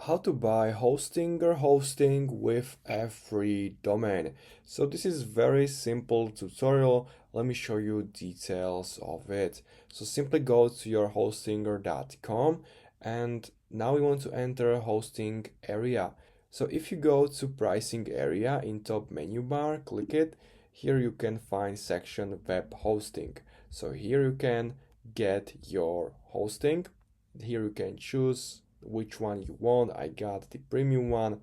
How to buy Hostinger hosting with a free domain. So this is very simple tutorial. Let me show you details of it. So simply go to your hostinger.com and now we want to enter hosting area. So if you go to pricing area in top menu bar, click it. Here you can find section web hosting. So here you can get your hosting. Here you can choose which one you want. I got the premium one.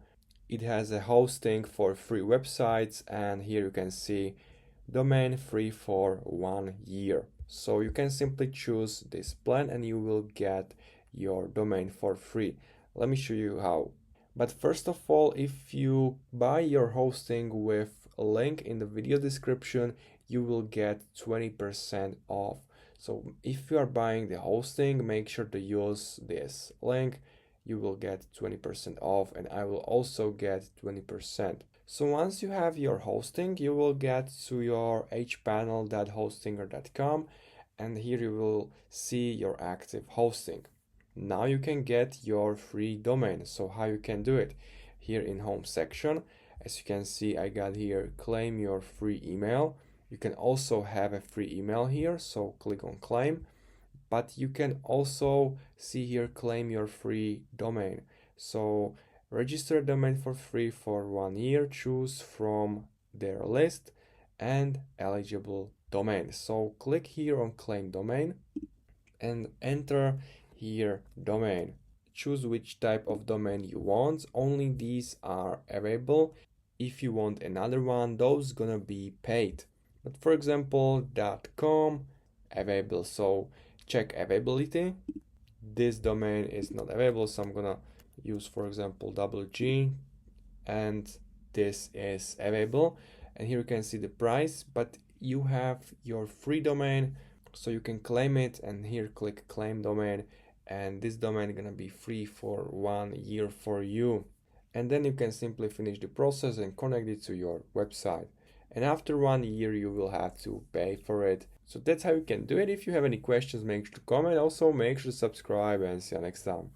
It has a hosting for free websites, and here you can see domain free for 1 year. So you can simply choose this plan and you will get your domain for free. Let me show you how. But first of all, if you buy your hosting with a link in the video description, you will get 20% off. So if you are buying the hosting, make sure to use this link. You will get 20% off and I will also get 20%. So once you have your hosting, you will get to your hpanel.hostinger.com and here you will see your active hosting. Now you can get your free domain. So how you can do it? Here in home section, as you can see, I got here claim your free email. You can also have a free email here, so click on claim. But you can also see here claim your free domain. So register a domain for free for 1 year, choose from their list and eligible domain. So click here on claim domain and enter here domain. Choose which type of domain you want. Only these are available. If you want another one, those gonna be paid. But for example, .com available. So check availability. This domain is not available, so I'm gonna use, for example, WG, and this is available. And here you can see the price, but you have your free domain, so you can claim it. And here click claim domain, and this domain is gonna be free for 1 year for you. And then you can simply finish the process and connect it to your website. And after 1 year you will have to pay for it. So that's how you can do it. If you have any questions, make sure to comment. Also make sure to subscribe and see you next time.